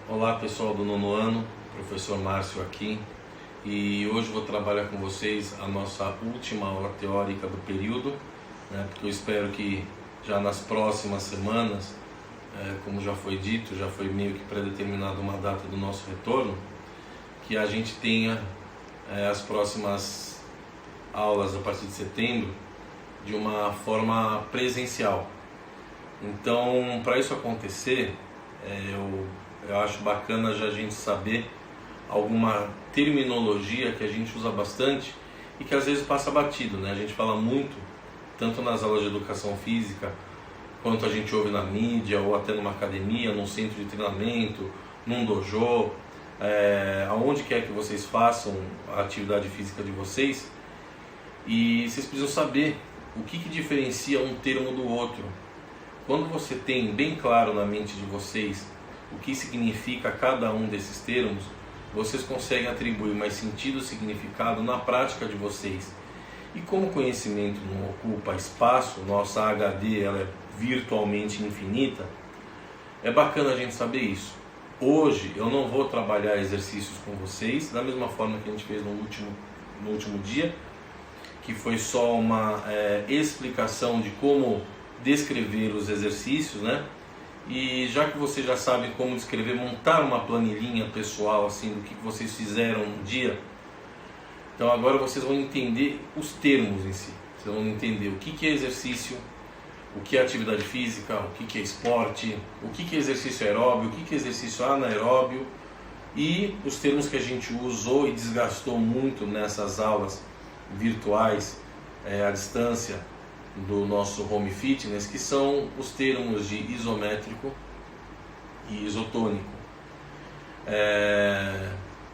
Olá pessoal do nono ano, professor Márcio aqui, e hoje vou trabalhar com vocês a nossa última aula teórica do período, porque eu espero que já nas próximas semanas, como já foi dito, já foi meio que predeterminado uma data do nosso retorno, que a gente tenha as próximas aulas a partir de setembro de uma forma presencial. Então, para isso acontecer, eu acho bacana já a gente saber alguma terminologia que a gente usa bastante e que às vezes passa batido, né? A gente fala muito, tanto nas aulas de educação física, quanto a gente ouve na mídia, ou até numa academia, num centro de treinamento, num dojo, aonde quer que vocês façam a atividade física de vocês, e vocês precisam saber o que diferencia um termo do outro. Quando você tem bem claro na mente de vocês o que significa cada um desses termos, vocês conseguem atribuir mais sentido e significado na prática de vocês. E como o conhecimento não ocupa espaço, nossa HD ela é virtualmente infinita, é bacana a gente saber isso. Hoje eu não vou trabalhar exercícios com vocês, da mesma forma que a gente fez no último dia, que foi só uma explicação de como descrever os exercícios, né? E já que vocês já sabem como descrever, montar uma planilhinha pessoal assim do que vocês fizeram no dia, então agora vocês vão entender os termos em si. Vocês vão entender o que é exercício, o que é atividade física, o que é esporte, o que é exercício aeróbio, o que é exercício anaeróbio, e os termos que a gente usou e desgastou muito nessas aulas virtuais à distância do nosso home fitness, que são os termos de isométrico e isotônico.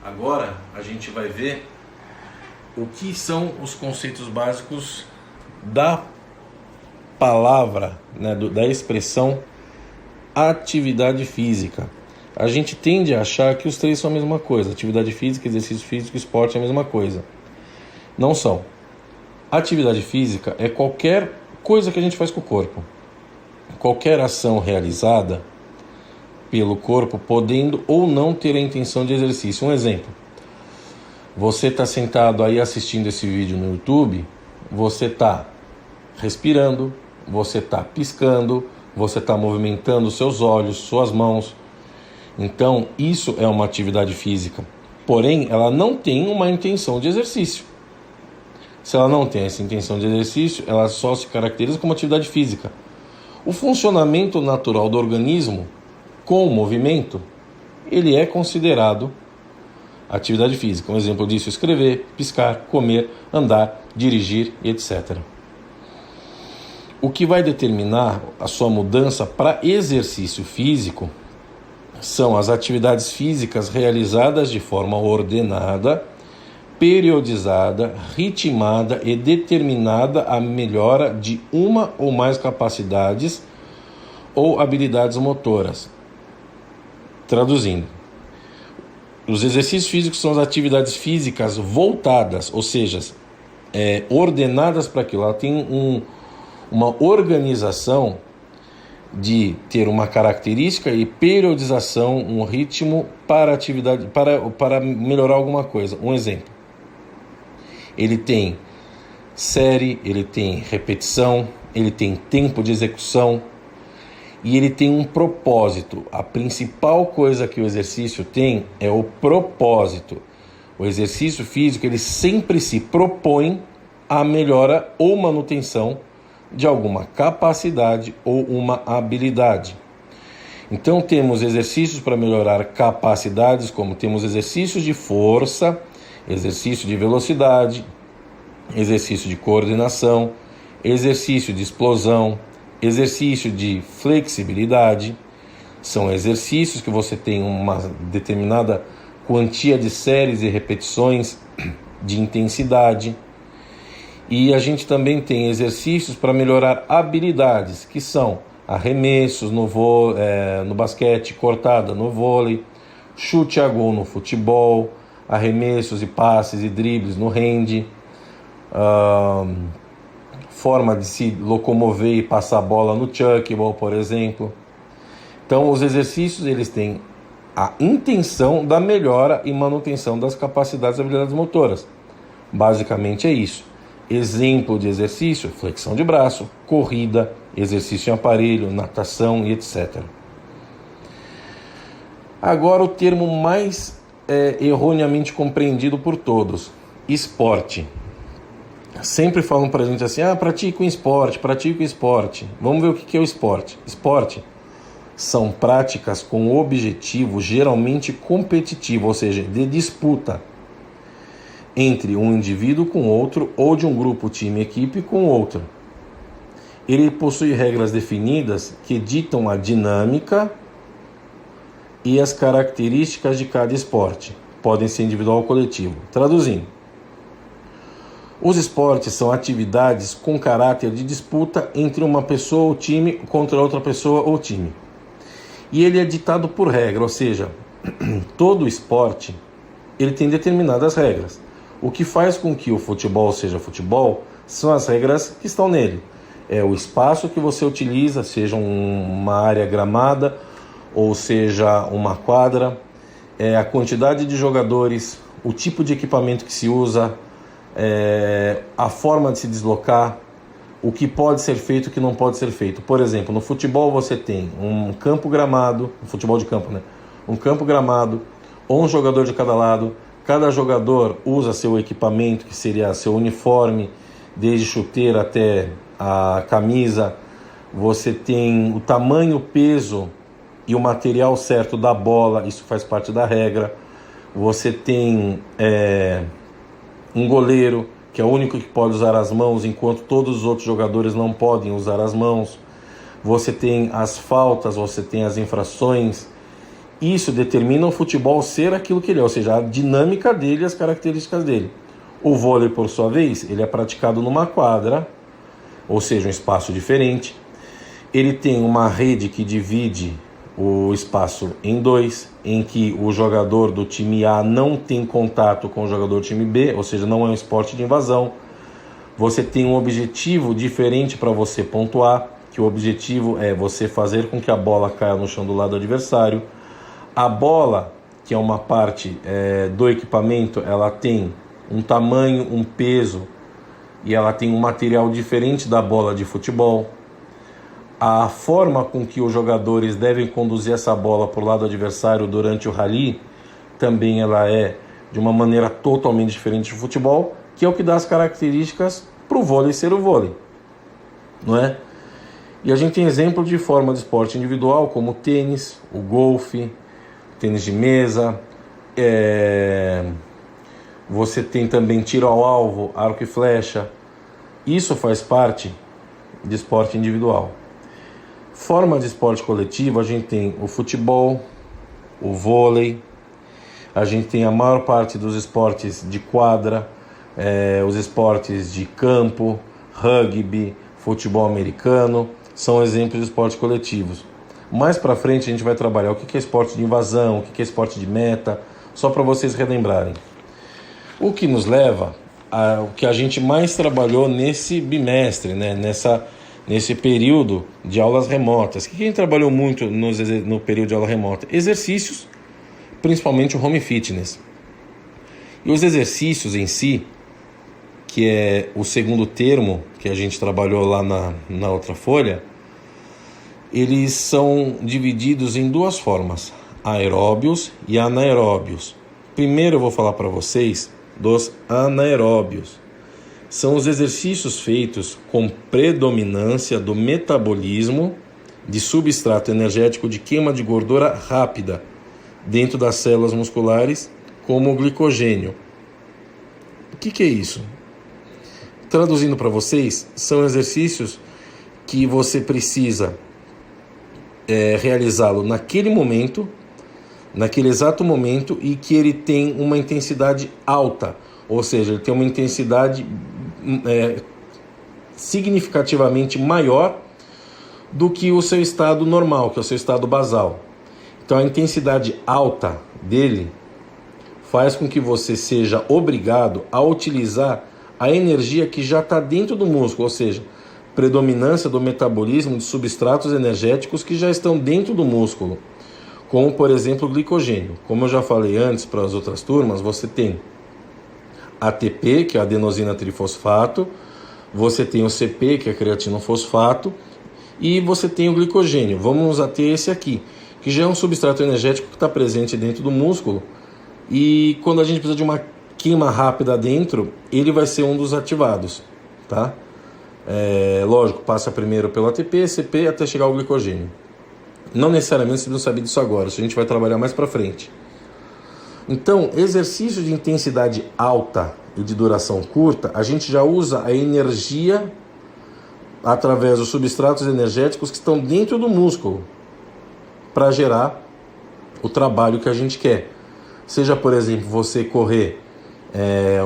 Agora a gente vai ver o que são os conceitos básicos da palavra, da expressão atividade física. A gente tende a achar que os três são a mesma coisa: atividade física, exercício físico, esporte é a mesma coisa. Não são. Atividade física é qualquer coisa que a gente faz com o corpo. Qualquer ação realizada pelo corpo, podendo ou não ter a intenção de exercício. Um exemplo. Você está sentado aí assistindo esse vídeo no YouTube, você está respirando, você está piscando, você está movimentando seus olhos, suas mãos. Então, isso é uma atividade física. Porém, ela não tem uma intenção de exercício. Se ela não tem essa intenção de exercício, ela só se caracteriza como atividade física. O funcionamento natural do organismo com o movimento, ele é considerado atividade física. Um exemplo disso é escrever, piscar, comer, andar, dirigir e etc. O que vai determinar a sua mudança para exercício físico são as atividades físicas realizadas de forma ordenada, periodizada, ritmada e determinada a melhora de uma ou mais capacidades ou habilidades motoras. Traduzindo, os exercícios físicos são as atividades físicas voltadas, ou seja, ordenadas para aquilo. Ela tem uma organização de ter uma característica e periodização, um ritmo para atividade, para melhorar alguma coisa. Um exemplo. Ele tem série, ele tem repetição, ele tem tempo de execução e ele tem um propósito. A principal coisa que o exercício tem é o propósito. O exercício físico, ele sempre se propõe a melhora ou manutenção de alguma capacidade ou uma habilidade. Então temos exercícios para melhorar capacidades, como temos exercícios de força, exercício de velocidade, exercício de coordenação, exercício de explosão, exercício de flexibilidade. São exercícios que você tem uma determinada quantia de séries e repetições de intensidade. E a gente também tem exercícios para melhorar habilidades, que são arremessos no basquete, cortada no vôlei, chute a gol no futebol, arremessos e passes e dribles no hand, forma de se locomover e passar a bola no chuckball, por exemplo. Então, os exercícios eles têm a intenção da melhora e manutenção das capacidades e habilidades motoras. Basicamente é isso. Exemplo de exercício: flexão de braço, corrida, exercício em aparelho, natação e etc. Agora o termo mais erroneamente compreendido por todos: esporte. Sempre falam pra gente assim: pratica um esporte, pratica um esporte. Vamos ver o que é o esporte. Esporte são práticas com objetivo geralmente competitivo, ou seja, de disputa entre um indivíduo com outro ou de um grupo, time, equipe com outro. Ele possui regras definidas que ditam a dinâmica e as características de cada esporte. Podem ser individual ou coletivo. Traduzindo, os esportes são atividades com caráter de disputa entre uma pessoa ou time contra outra pessoa ou time. E ele é ditado por regra, ou seja, todo esporte ele tem determinadas regras. O que faz com que o futebol seja futebol são as regras que estão nele. É o espaço que você utiliza, seja uma área gramada ou seja uma quadra, é a quantidade de jogadores, o tipo de equipamento que se usa, a forma de se deslocar, o que pode ser feito e o que não pode ser feito. Por exemplo, no futebol você tem um campo gramado, futebol de campo, né? Um campo gramado, ou um jogador de cada lado. Cada jogador usa seu equipamento, que seria seu uniforme, desde chuteira até a camisa. Você tem o tamanho, o peso e o material certo da bola, isso faz parte da regra. Você tem um goleiro, que é o único que pode usar as mãos, enquanto todos os outros jogadores não podem usar as mãos. Você tem as faltas, você tem as infrações. Isso determina o futebol ser aquilo que ele é, ou seja, a dinâmica dele e as características dele. O vôlei, por sua vez, ele é praticado numa quadra, ou seja, um espaço diferente. Ele tem uma rede que divide o espaço em dois, em que o jogador do time A não tem contato com o jogador do time B, ou seja, não é um esporte de invasão. Você tem um objetivo diferente para você pontuar, que o objetivo é você fazer com que a bola caia no chão do lado adversário. A bola, que é uma parte do equipamento, ela tem um tamanho, um peso e ela tem um material diferente da bola de futebol. A forma com que os jogadores devem conduzir essa bola para o lado adversário durante o rally também ela é de uma maneira totalmente diferente do futebol, que é o que dá as características para o vôlei ser o vôlei, não é? E a gente tem exemplo de forma de esporte individual como o tênis, o golfe, tênis de mesa, você tem também tiro ao alvo, arco e flecha. Isso faz parte de esporte individual. Forma de esporte coletivo, a gente tem o futebol, o vôlei, a gente tem a maior parte dos esportes de quadra, os esportes de campo, rugby, futebol americano, são exemplos de esportes coletivos. Mais para frente a gente vai trabalhar o que é esporte de invasão, o que é esporte de meta, só para vocês relembrarem. O que nos leva ao que a gente mais trabalhou nesse bimestre, né? Nesse período de aulas remotas. O que a gente trabalhou muito no período de aula remota? Exercícios, principalmente o home fitness. E os exercícios em si, que é o segundo termo que a gente trabalhou lá na outra folha, eles são divididos em duas formas, aeróbios e anaeróbios. Primeiro eu vou falar para vocês dos anaeróbios. São os exercícios feitos com predominância do metabolismo de substrato energético de queima de gordura rápida dentro das células musculares, como o glicogênio. O que é isso? Traduzindo para vocês, são exercícios que você precisa realizá-lo naquele momento, naquele exato momento, e que ele tem uma intensidade alta, ou seja, ele tem uma intensidade significativamente maior do que o seu estado normal, que é o seu estado basal. Então a intensidade alta dele faz com que você seja obrigado a utilizar a energia que já está dentro do músculo, ou seja, predominância do metabolismo de substratos energéticos que já estão dentro do músculo. como por exemplo o glicogênio. Como eu já falei antes para as outras turmas, você tem ATP, que é a adenosina trifosfato, você tem o CP, que é creatinofosfato, e você tem o glicogênio. Vamos até esse aqui, que já é um substrato energético que está presente dentro do músculo, e quando a gente precisa de uma queima rápida dentro, ele vai ser um dos ativados, tá? Lógico, passa primeiro pelo ATP, CP, até chegar ao glicogênio. Não necessariamente você não sabe disso agora, isso a gente vai trabalhar mais para frente. Então, exercício de intensidade alta e de duração curta, a gente já usa a energia através dos substratos energéticos que estão dentro do músculo para gerar o trabalho que a gente quer. Seja, por exemplo, você correr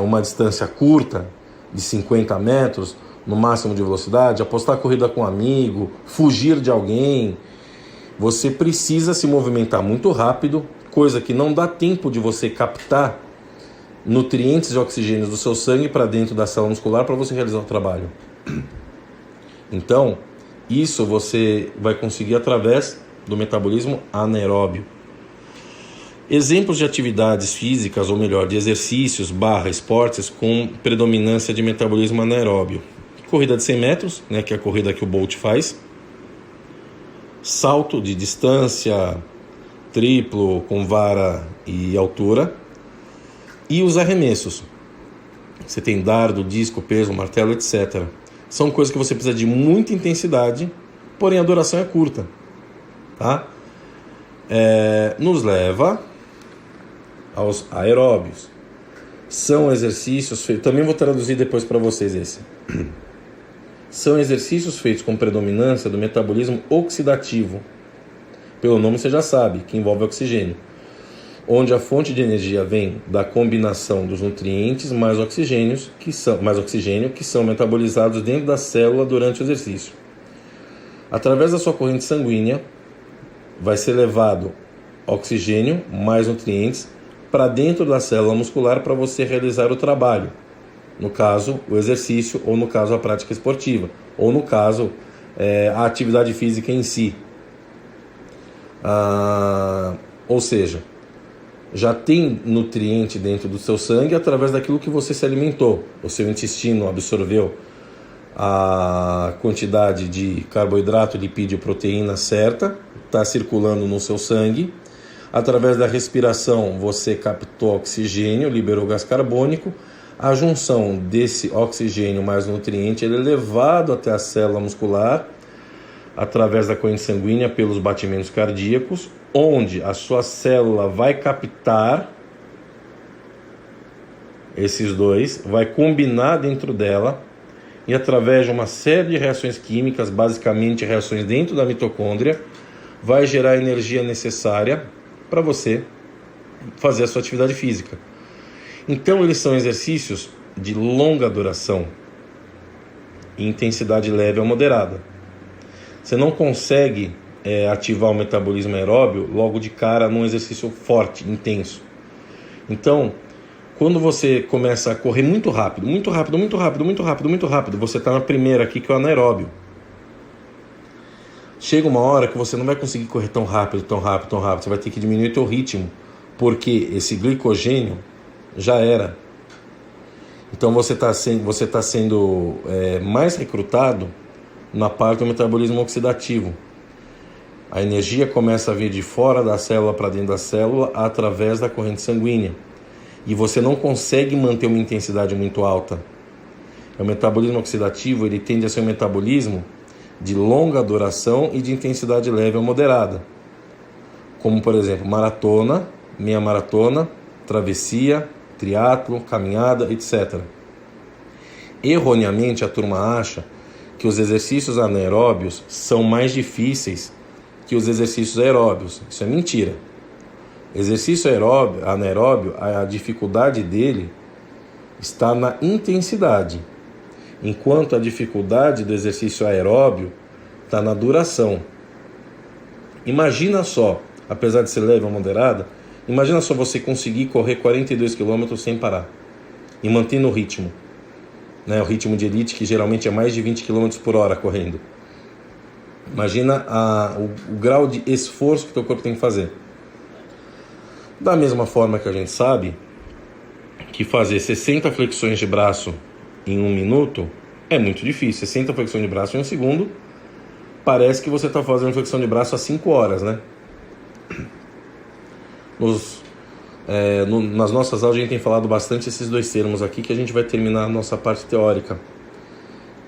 uma distância curta de 50 metros no máximo de velocidade, apostar corrida com um amigo, fugir de alguém. Você precisa se movimentar muito rápido, coisa que não dá tempo de você captar nutrientes e oxigênios do seu sangue para dentro da célula muscular para você realizar o trabalho. Então, isso você vai conseguir através do metabolismo anaeróbio. Exemplos de atividades físicas, ou melhor, de exercícios / esportes com predominância de metabolismo anaeróbio. Corrida de 100 metros, né, que é a corrida que o Bolt faz. Salto de distância, triplo com vara e altura. E os arremessos. Você tem dardo, disco, peso, martelo, etc. São coisas que você precisa de muita intensidade, porém a duração é curta. Tá? Nos leva aos aeróbios. São exercícios feitos... Também vou traduzir depois para vocês esse. São exercícios feitos com predominância do metabolismo oxidativo. Pelo nome você já sabe, que envolve oxigênio. Onde a fonte de energia vem da combinação dos nutrientes mais oxigênio, que são metabolizados dentro da célula durante o exercício. Através da sua corrente sanguínea, vai ser levado oxigênio mais nutrientes para dentro da célula muscular para você realizar o trabalho. No caso, o exercício, ou no caso, a prática esportiva, ou no caso, a atividade física em si. Ou seja, já tem nutriente dentro do seu sangue através daquilo que você se alimentou. O seu intestino absorveu a quantidade de carboidrato, lipídio e proteína certa, está circulando no seu sangue. Através da respiração você captou oxigênio, liberou gás carbônico. A junção desse oxigênio mais nutriente ele é levado até a célula muscular através da corrente sanguínea pelos batimentos cardíacos, onde a sua célula vai captar esses dois, vai combinar dentro dela e através de uma série de reações químicas, basicamente reações dentro da mitocôndria, vai gerar a energia necessária para você fazer a sua atividade física. Então eles são exercícios de longa duração e intensidade leve ou moderada. Você não consegue ativar o metabolismo aeróbio logo de cara num exercício forte, intenso. Então, quando você começa a correr muito rápido, você está na primeira aqui que é o anaeróbio. Chega uma hora que você não vai conseguir correr tão rápido, você vai ter que diminuir o seu ritmo, porque esse glicogênio já era. Então você está sendo mais recrutado na parte do metabolismo oxidativo. A energia começa a vir de fora da célula para dentro da célula através da corrente sanguínea. E você não consegue manter uma intensidade muito alta. O metabolismo oxidativo ele tende a ser um metabolismo de longa duração e de intensidade leve ou moderada. Como, por exemplo, maratona, meia maratona, travessia, triatlo, caminhada, etc. Erroneamente, a turma acha que os exercícios anaeróbios são mais difíceis que os exercícios aeróbios. Isso é mentira. Exercício anaeróbio, a dificuldade dele está na intensidade, enquanto a dificuldade do exercício aeróbio está na duração. Imagina só, apesar de ser leve ou moderada, imagina só você conseguir correr 42 km sem parar e mantendo o ritmo. O ritmo de elite, que geralmente é mais de 20 km por hora correndo. Imagina o grau de esforço que o teu corpo tem que fazer. Da mesma forma que a gente sabe que fazer 60 flexões de braço em 1 minuto é muito difícil. 60 flexões de braço em 1 segundo, parece que você está fazendo flexão de braço há 5 horas, né? Nas nossas aulas a gente tem falado bastante esses dois termos aqui, que a gente vai terminar a nossa parte teórica,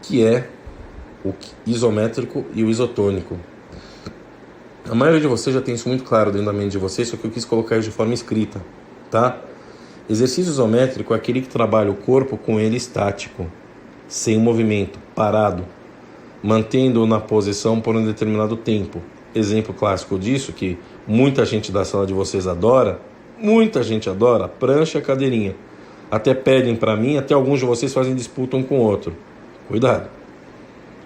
que é o isométrico e o isotônico. A maioria de vocês já tem isso muito claro dentro da mente de vocês, só que eu quis colocar isso de forma escrita, tá? Exercício isométrico é aquele que trabalha o corpo com ele estático, sem movimento, parado, mantendo-o na posição por um determinado tempo. Exemplo clássico disso, que muita gente da sala de vocês adora, muita gente adora, prancha, cadeirinha. Até pedem para mim, até alguns de vocês fazem disputa um com o outro. Cuidado.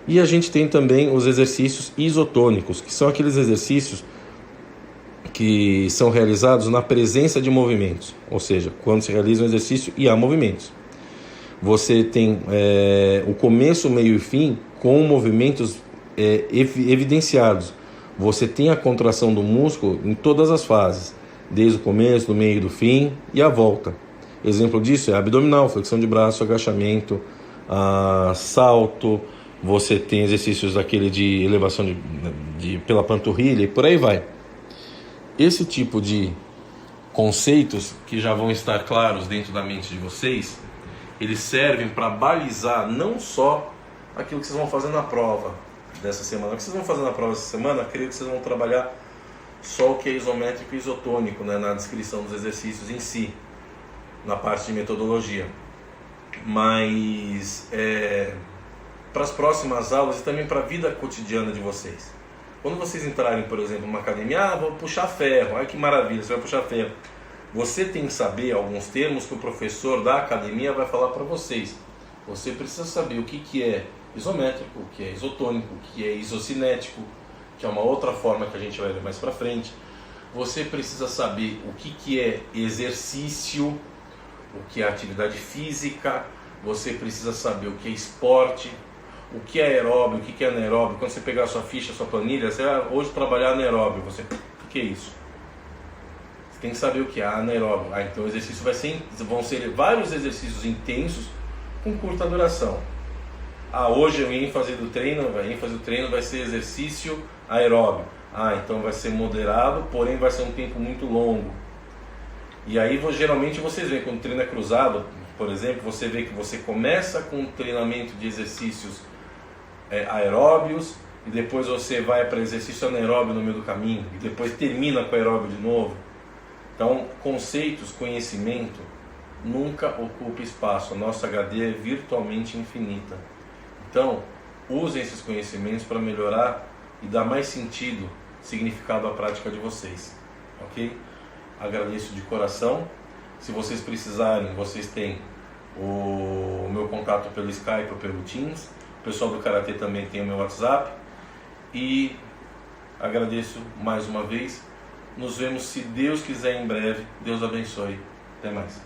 E a gente tem também os exercícios isotônicos, que são aqueles exercícios que são realizados na presença de movimentos, ou seja, quando se realiza um exercício e há movimentos. Você tem o começo, meio e fim com movimentos evidenciados. Você tem a contração do músculo em todas as fases, desde o começo, do meio e do fim e a volta. Exemplo disso é abdominal, flexão de braço, agachamento, salto. Você tem exercícios daquele de elevação pela panturrilha e por aí vai. Esse tipo de conceitos que já vão estar claros dentro da mente de vocês, eles servem para balizar não só aquilo que vocês vão fazer na prova dessa semana. O que vocês vão fazer na prova dessa semana, creio que vocês vão trabalhar só o que é isométrico e isotônico, né, na descrição dos exercícios em si, na parte de metodologia. Mas para as próximas aulas e também para a vida cotidiana de vocês. Quando vocês entrarem, por exemplo, numa academia, vou puxar ferro, olha que maravilha, você vai puxar ferro. Você tem que saber alguns termos que o professor da academia vai falar para vocês. Você precisa saber o que é isométrico, o que é isotônico, o que é isocinético, que é uma outra forma que a gente vai ver mais para frente. Você precisa saber o que é exercício, o que é atividade física. Você precisa saber o que é esporte, o que é aeróbio, o que é anaeróbio. Quando você pegar a sua ficha, a sua planilha, você vai hoje trabalhar anaeróbio. O que é isso? Você tem que saber o que é anaeróbio. Então o exercício vão ser vários exercícios intensos com curta duração. Hoje a ênfase do treino vai ser exercício aeróbio. Então vai ser moderado, porém vai ser um tempo muito longo. E aí geralmente vocês veem, quando o treino é cruzado, por exemplo, você vê que você começa com um treinamento de exercícios aeróbios, e depois você vai para exercício anaeróbio no meio do caminho, e depois termina com aeróbio de novo. Então, conceitos, conhecimento, nunca ocupa espaço. A nossa HD é virtualmente infinita. Então, usem esses conhecimentos para melhorar e dar mais sentido, significado à prática de vocês. Ok? Agradeço de coração. Se vocês precisarem, vocês têm o meu contato pelo Skype ou pelo Teams. O pessoal do Karatê também tem o meu WhatsApp. E agradeço mais uma vez. Nos vemos, se Deus quiser, em breve. Deus abençoe. Até mais.